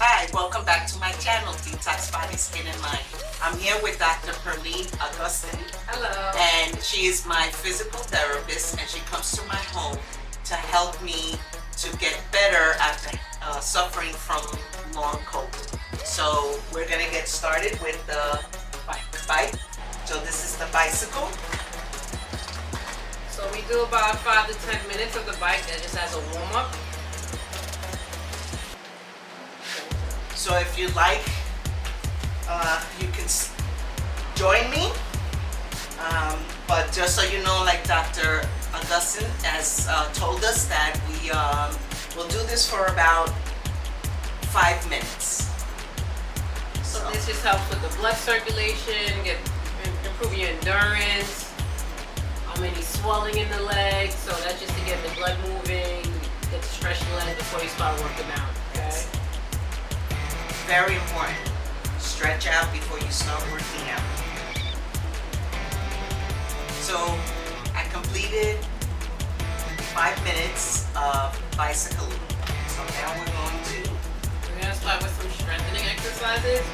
Hi, welcome back to my channel, Detox Body, Skin and Mind. I'm here with Dr. Pearlene Augustin. Hello. And she is my physical therapist, and she comes to my home to help me to get better after suffering from long COVID. So we're gonna get started with the bike. So this is the bicycle. So we do about 5 to 10 minutes of the bike that just has a warm-up. So if you like, you can join me. But just so you know, like Dr. Augustin has told us that we will do this for about 5 minutes. So this just helps with the blood circulation, improve your endurance, any swelling in the legs. So that's just to get the blood moving, get to stretch the legs before you start working out. Okay. Very important. Stretch out before you start working out. So I completed 5 minutes of bicycling. So now we're going to start with some strengthening exercises,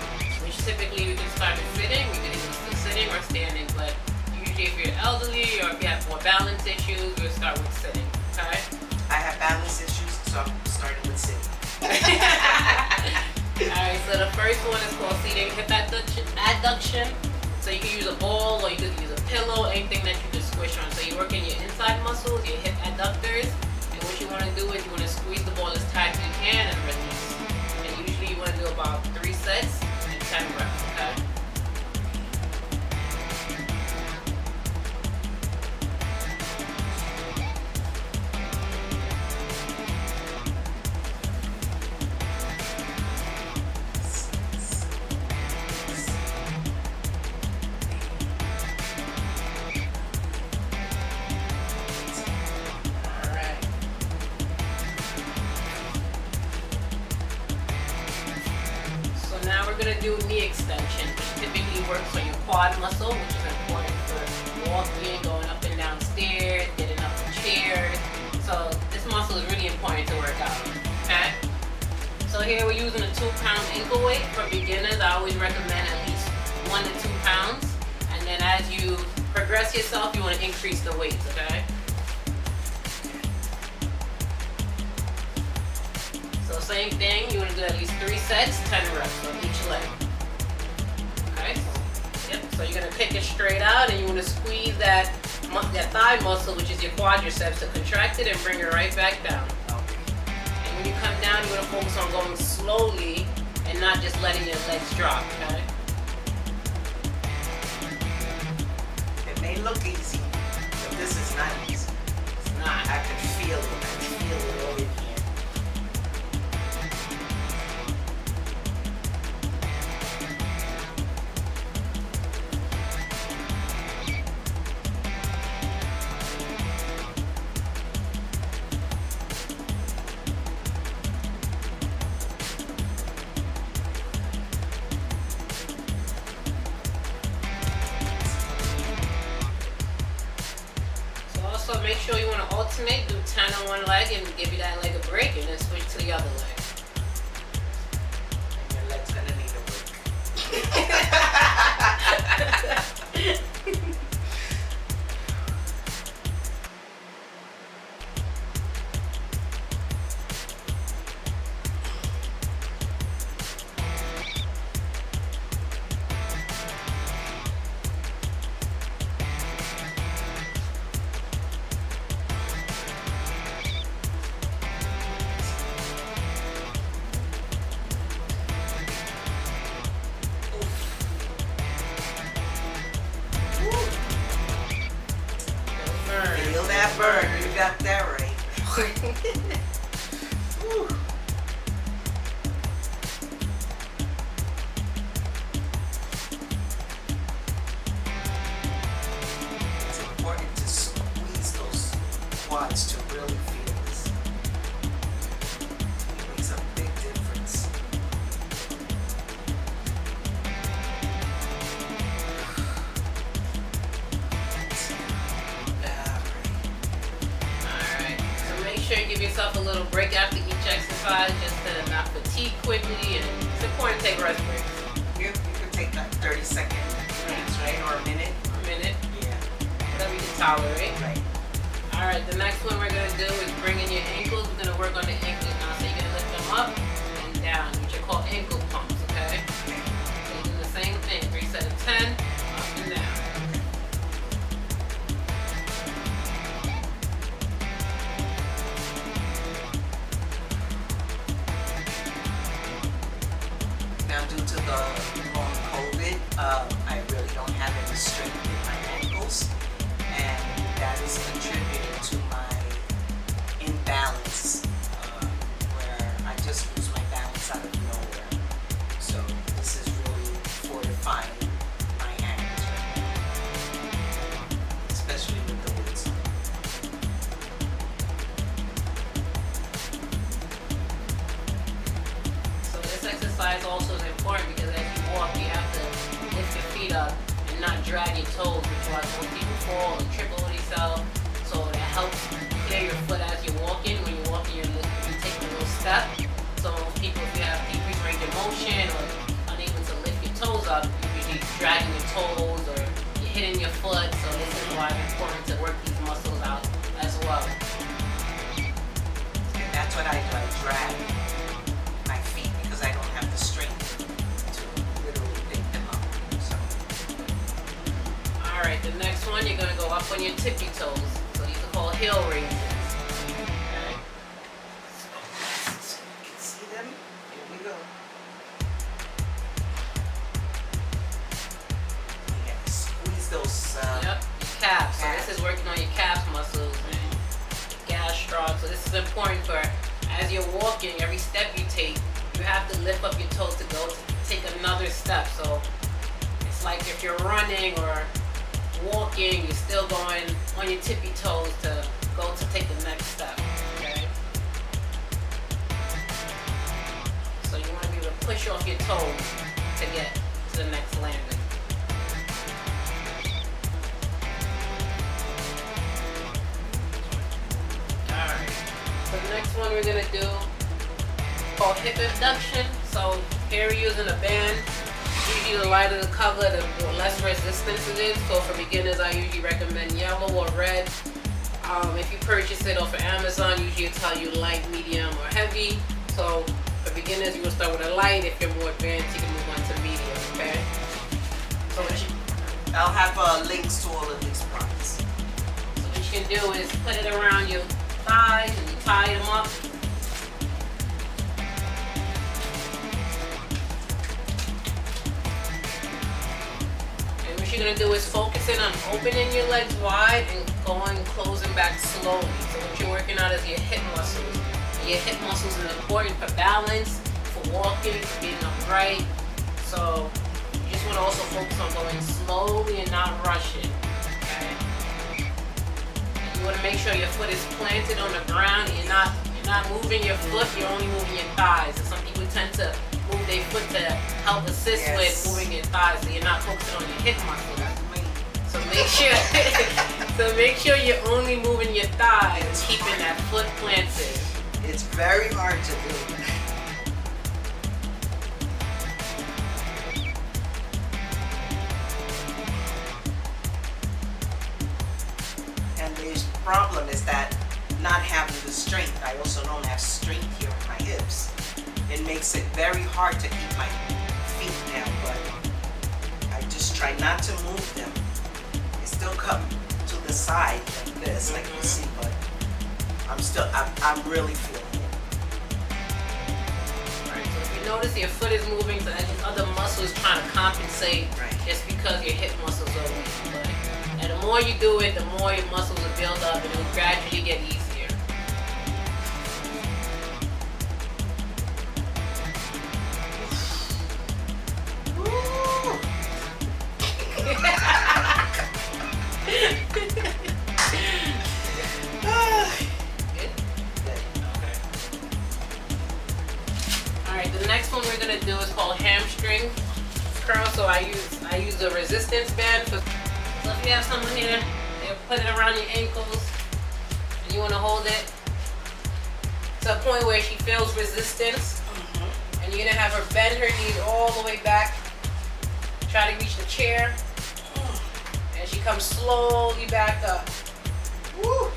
which typically you can start with sitting. You can either do sitting or standing, but usually if you're elderly or if you have more balance issues, we'll start with sitting. Okay? I have balance issues, so I'm starting with sitting. Alright, so the first one is called seating hip abduction. So you can use a ball or you can use a pillow, anything that you just squish on. So you're working your inside muscles, your hip adductors, and what you want to do is you want to squeeze the ball as tight as you can and release. And usually you want to do about 3 sets and 10 reps, okay? Now we're going to do knee extension, which typically works on your quad muscle, which is important for walking, going up and down stairs, getting up from chairs. So this muscle is really important to work out. Okay? So here we're using a 2-pound ankle weight. For beginners, I always recommend at least 1 to 2 pounds. And then as you progress yourself, you want to increase the weights, okay? So same thing, you want to do at least 3 sets, 10 reps on each leg. Okay? Yep. So you're going to kick it straight out and you want to squeeze that thigh muscle, which is your quadriceps, to contract it and bring it right back down. And when you come down, you want to focus on going slowly and not just letting your legs drop, okay? It may look easy, but this is not easy. It's not. I can feel it. I can feel it all in here. So make sure you want to alternate, do 10 on one leg and give you that leg a break and then switch to the other leg. Your leg's gonna need a break. Feel that burn, you got that right. It's important to squeeze those quads to really feel this. It makes a big difference. Alright, so make sure you give yourself a little break after each exercise just to not fatigue quickly, and it's important to take rest breaks. You could take like 30-second breaks, right? Or a minute. A minute, Yeah. whatever you can tolerate. Right. All right, the next one we're gonna do is bring in your ankles. We're gonna work on the ankles now. So you're gonna lift them up and down, which are called ankle pumps, okay? So you do the same thing, 3 sets of 10, up and down. Now, due to the long COVID, I really don't have any strength in my ankles, and that is contributing to my imbalance, where I just lose my balance out of nowhere. So this is really fortifying my ankles right now, especially with the weights. So this exercise also is important because as you walk, you have to lift your feet up and not drag your toes, which is why most people fall or trip over themselves. So that helps clear your foot as you're walking. When you're walking, you're taking a little step. So most people, if you have decreased range of motion or unable to lift your toes up, you're usually dragging your toes or you're hitting your foot. So this is why it's important to work these muscles out as well. And that's what I do. I drag my feet because I don't have the strength to literally pick them up. So All right, the next one, you're gonna go up on your tippy toes. So these are called heel raises. Okay. you can see them. Here we go. Yeah, squeeze those. Yep, your calves. So this is working on your calf muscles and gastroc. So this is important for as you're walking, every step you take, you have to lift up your toes to go to take another step. So it's like if you're running or walking, you're still going on your tippy toes to go to take the next step. Okay. So you want to be able to push off your toes to get to the next landing. Alright. So the next one we're gonna do called hip abduction. So here we're using a band. Usually the lighter the cover, the less resistance it is. So for beginners, I usually recommend yellow or red. If you purchase it off of Amazon, usually it'll tell you light, medium, or heavy. So for beginners, you will start with a light. If you're more advanced, you can move on to medium. Okay. So I'll have links to all of these products. So what you can do is put it around your thighs and you tie them up. And what you're gonna do is focus in on opening your legs wide and closing back slowly. So what you're working on is your hip muscles. And your hip muscles are important for balance, for walking, for being upright. So you just want to also focus on going slowly and not rushing. Okay. You want to make sure your foot is planted on the ground. You're not moving your foot. You're only moving your thighs. And some people tend to move their foot to help assist with moving your thighs. So you're not focusing on your hip muscles. So make sure you're only moving your thighs and keeping that foot planted. It's very hard to do. And the problem is that not having the strength, I also don't have strength here in my hips. It makes it very hard to keep my feet down, but I just try not to move them. They still come to the side like this, like you see, but I'm really feeling it. Right, so if you notice your foot is moving, so that your other muscle is trying to compensate just because your hip muscles are weak. But and the more you do it, the more your muscles will build up and it will gradually get easier. Alright, the next one we're gonna do is called hamstring curl. So I use a resistance band. So if you have someone here, they put it around your ankles and you wanna hold it to a point where she feels resistance. And And you're gonna have her bend her knees all the way back. Try to reach the chair. And she comes slowly back up. Woo.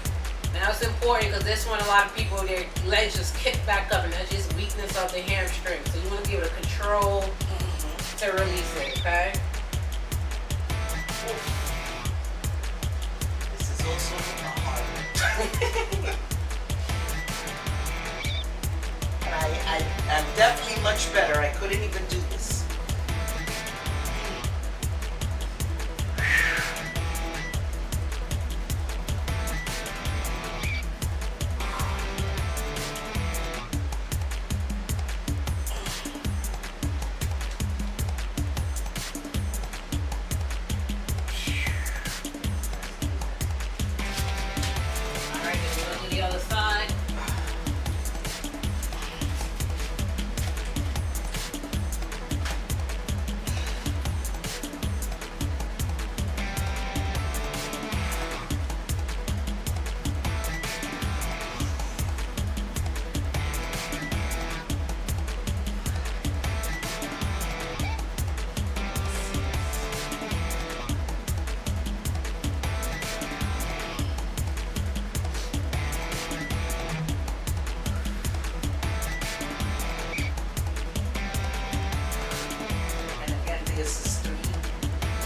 Now it's important because this one, a lot of people, their legs just kick back up, and that's just weakness of the hamstring. So you want to be able to control to release it, okay? This is also hard. I'm definitely much better. I couldn't even do this.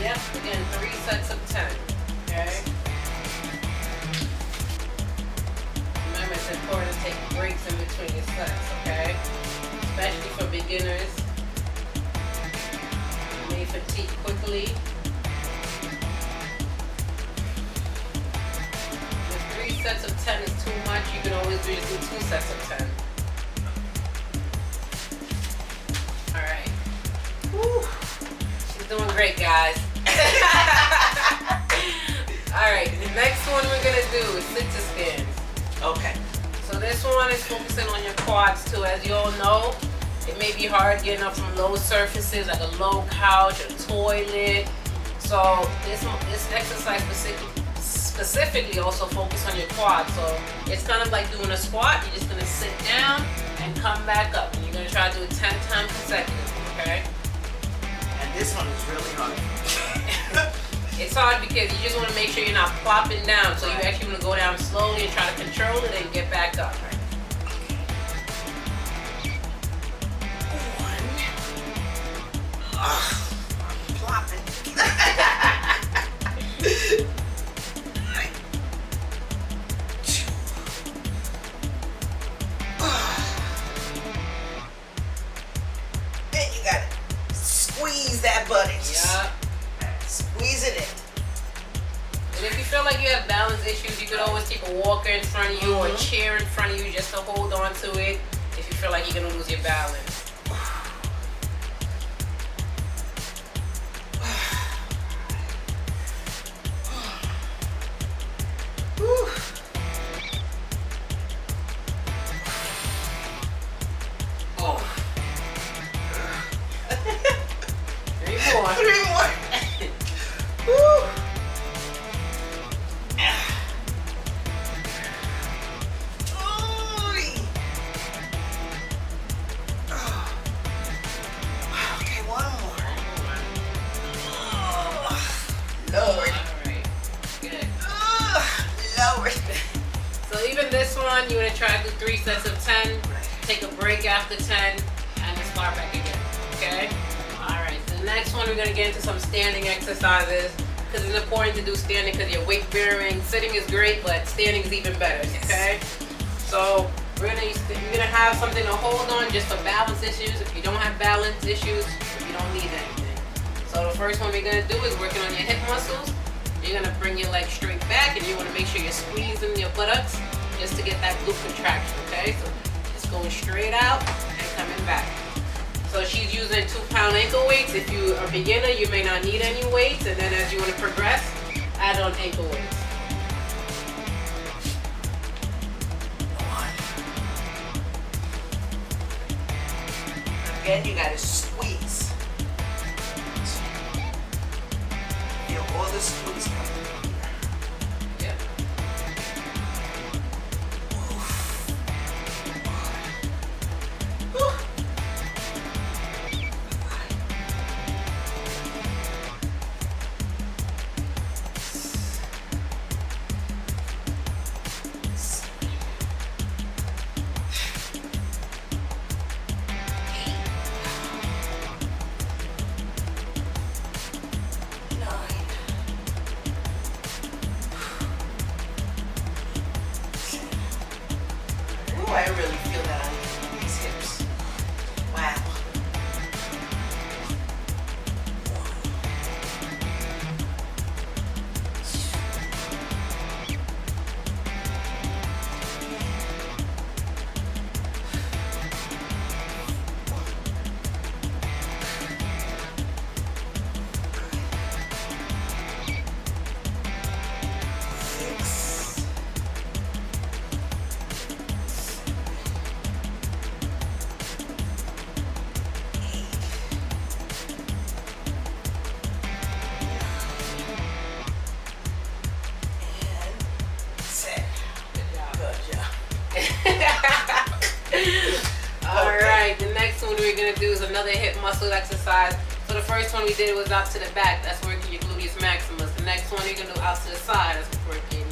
Yep, again, 3 sets of 10, okay? Remember, it's important to take breaks in between your sets, okay? Especially for beginners. You may fatigue quickly. If 3 sets of 10 is too much, you can always do 2 sets of 10. Alright. Woo. She's doing great, guys. Alright, the next one we're going to do is sit-to stands. Okay. So this one is focusing on your quads too. As you all know, it may be hard getting up from low surfaces like a low couch, a toilet. So this exercise specifically also focus on your quads. So it's kind of like doing a squat. You're just going to sit down and come back up. And you're going to try to do it 10 times consecutively, okay? And this one is really hard. It's hard because you just want to make sure you're not plopping down. So you actually want to go down slowly and try to control it and get back up. I'm plopping. And you gotta squeeze that butt. Yeah. Squeezing it. And if you feel like you have balance issues, you could always keep a walker in front of you or a chair in front of you just to hold on to it if you feel like you're going to lose your balance. Three more. Woo. Okay, one more. Lord. Alright, good. Lord. So even this one, you want to try to do 3 sets of 10, take a break after 10, and then start back again, okay? Alright, so the next one we're going to get into some standing exercises because it's important to do standing because your weight bearing, sitting is great, but standing is even better, okay? So you're gonna have something to hold on just for balance issues. If you don't have balance issues, you don't need anything. So the first one we're gonna do is working on your hip muscles. You're gonna bring your legs straight back and you wanna make sure you're squeezing your buttocks just to get that glute contraction, okay? So just going straight out and coming back. So she's using 2-pound ankle weights. If you are a beginner, you may not need any weights, and then as you want to progress, add on ankle weights. Again, you gotta squeeze. Feel all the squeeze coming. Yep. one we're gonna do is another hip muscle exercise. So the first one we did was out to the back. That's working your gluteus maximus. The next one you're gonna do out to the side. That's working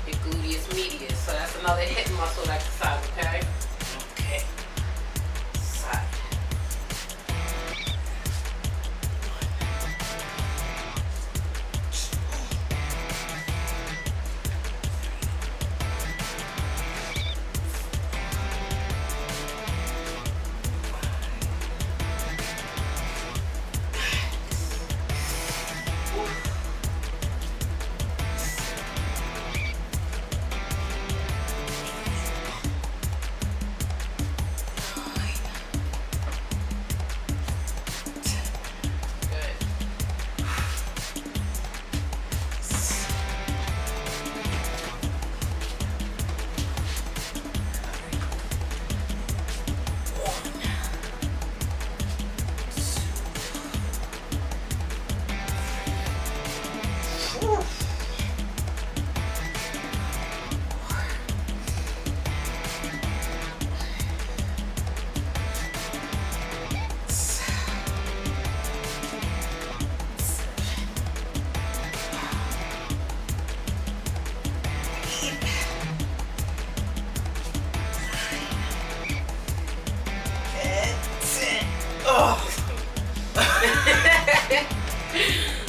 your gluteus medius. So that's another hip muscle exercise. Okay. Okay. Side.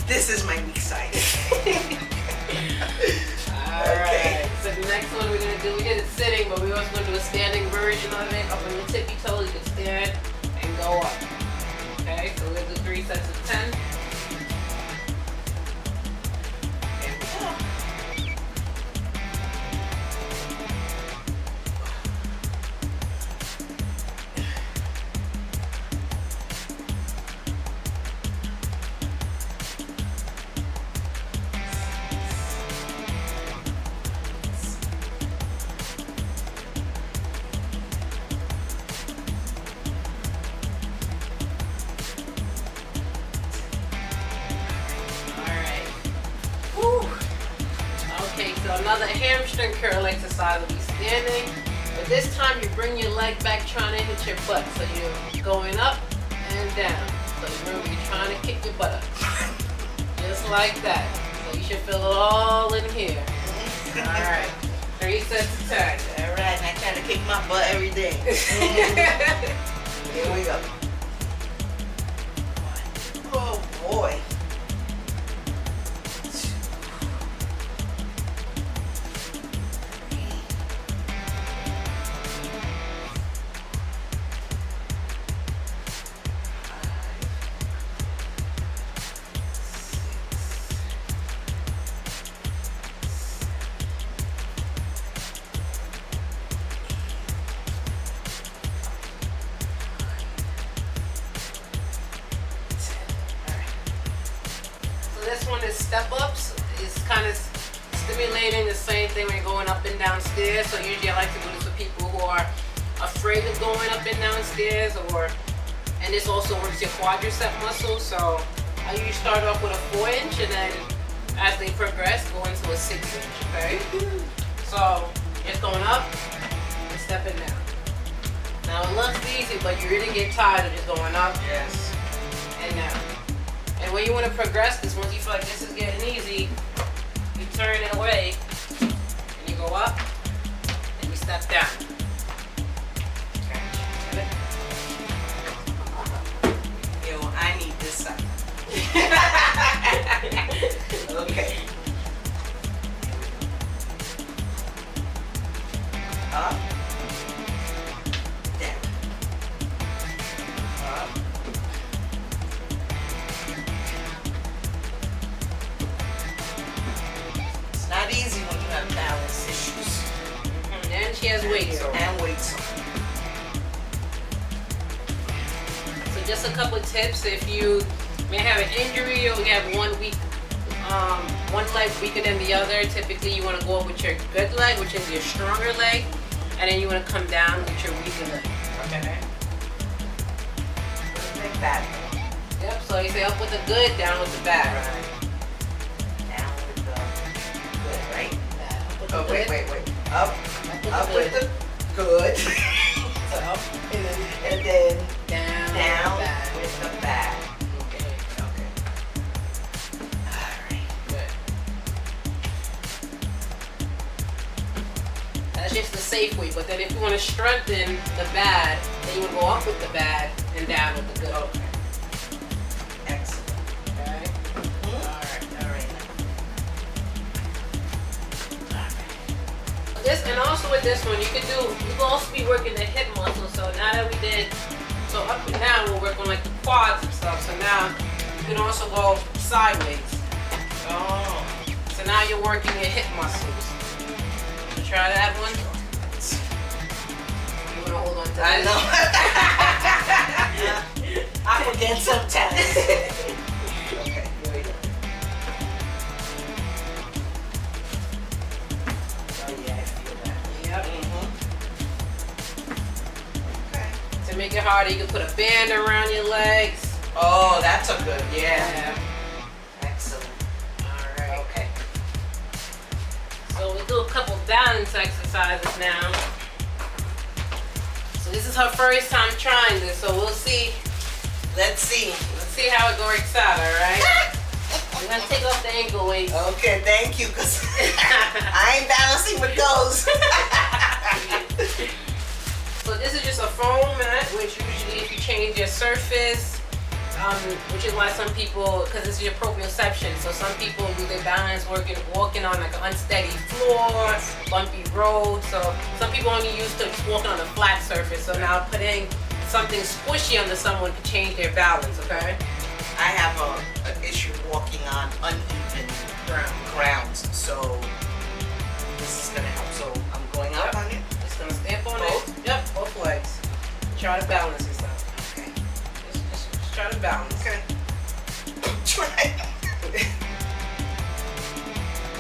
This is my weak side. Alright, so the next one we're going to do, we did it sitting, but we're also going to do a standing version of it. Up on your tippy toes, you can stand and go up. Okay, so we're going to do 3 sets of 10. Here we go. So another hamstring curl exercise will be standing, but this time you bring your leg back trying to hit your butt. So you're going up and down. So remember, you're trying to kick your butt up. Just like that. So you should feel it all in here. Alright. 3 sets of 10. Alright, I try to kick my butt every day. Here we go. Oh boy. This one is step ups. It's kind of stimulating the same thing when you're going up and down stairs. So usually I like to do this for people who are afraid of going up and down stairs, and this also works your quadricep muscles. So I usually start off with a 4-inch, and then as they progress, go into a 6-inch. Okay. So just going up and stepping down. Now it looks easy, but you really get tired of just going up. Yes. And down. And when you want to progress this, once you feel like this is getting easy, you turn it away and you go up and you step down. Okay. Yo, I need this side. Okay. Up. Down. Up. Not easy when you have balance issues. And she has weights on. And weights on. So just a couple of tips. If you may have an injury or you have one leg weaker than the other, typically you want to go up with your good leg, which is your stronger leg, and then you want to come down with your weaker leg. Okay? Like that. Yep, so you say up with the good, down with the bad. Right. Down with the good, right? Up with the Oh, good. wait. Up Up with the with the good. So up and then And then down. weight. But then if you want to strengthen the bad, then you would go up with the bad and down with the good. Okay. Excellent. Okay. All right. This, and also with this one, you can also be working the hip muscle. So now that we did, so up and down, we'll work on like the quads and stuff. So now you can also go sideways. Oh. So now you're working your hip muscles. You try that one? You wanna hold on to I this? know. I forget sometimes. Okay, here we go. Oh yeah, I feel that. Yep. Okay. To make it harder, you can put a band around your legs. Oh, that's a good, yeah. Yeah. Excellent. Alright. Okay. So we'll do a couple balance exercises now. So this is her first time trying this, so we'll see. Let's see. Let's see how it works out, alright? I'm gonna take off the ankle weight. Okay, thank you, because I ain't balancing with those. So this is just a foam mat, which usually if you change your surface, which is why some people, because this is your proprioception, so some people do their balance walking on like an unsteady floor, bumpy road. So some people only used to just walking on a flat surface. So now putting something squishy under someone could change their balance. Okay. I have an issue walking on uneven grounds, so this is gonna help. So I'm going up on it. Just gonna stamp on Both? it. Yep, both legs. Try to balance yourself. Okay. Just try to balance. Okay. Try.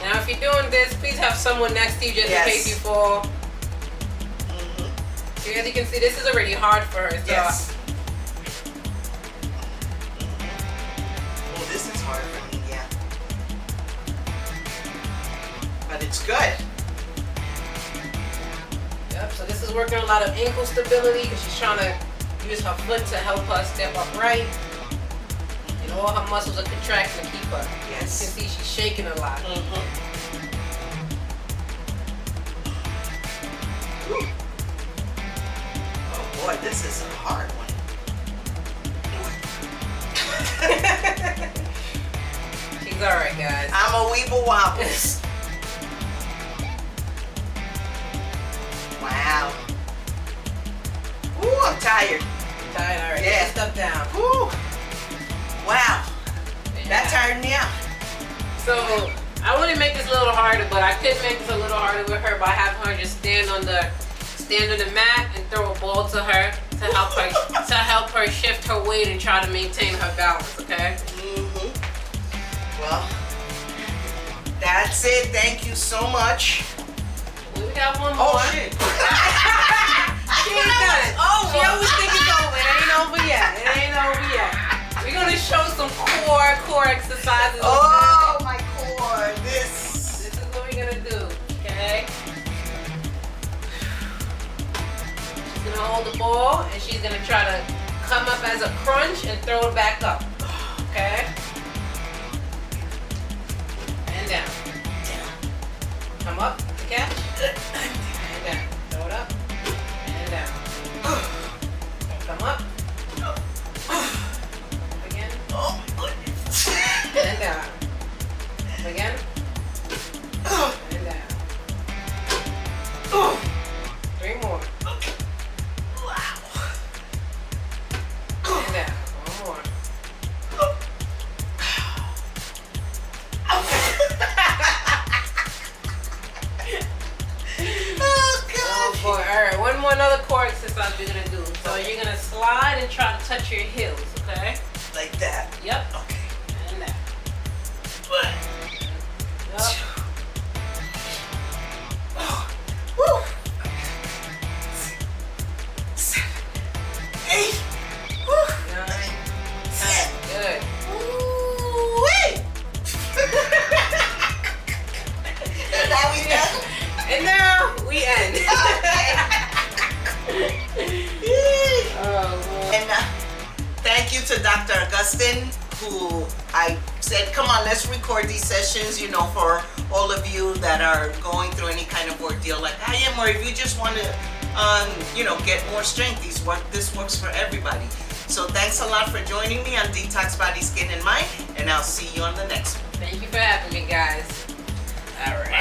Now, if you're doing this, please have someone next to you just Yes. in case you fall. So as you can see, this is already hard for her. So Yes. Oh, this is hard for me, yeah. But it's good. Yep, so this is working on a lot of ankle stability because she's trying to use her foot to help her step upright. And all her muscles are contracting to keep her. Yes. You can see she's shaking a lot. Oh boy, this is a hard one. She's alright, guys. I'm a weeble wobble. Wow. Ooh, I'm tired. Tired already. Yeah. Get stuff down. Ooh. Wow. That Yeah. tired me out. So I want to make this a little harder, but I could make this a little harder with her by having her just stand on the mat and throw a ball to her to help her shift her weight and try to maintain her balance. Okay. Well, that's it. Thank you so much. We got one more. Oh shit. She ain't done it. She always think it's over. It ain't over yet. It ain't over yet. We're gonna show some core exercises. Oh my core. This. This is what we're gonna do. Okay. She's gonna hold the ball and she's gonna try to come up as a crunch and throw it back up. Okay. And down. Come up to catch. And down. Throw it up. And down. Come up. Again. Oh my goodness. And down. Again. And down. 3 more. Wow. And down. 1 more. Oh god. Oh boy. Alright, one more another core exercise we're gonna do. So you're gonna slide and try to touch your heels, okay? Like that. Yep. Okay. And that. One. Yep. Woo. 7, 8. Woo. 9. 10. Good. Woo-wee. And now we done. And now we end. Oh boy. And thank you to Dr. Augustin, who I said, come on, let's record these sessions, you know, for all of you that are going through any kind of ordeal like I am, or if you just want to, get more strength, this works for everybody. So thanks a lot for joining me on Detox Body, Skin, and Mind, and I'll see you on the next one. Thank you for having me, guys. All right.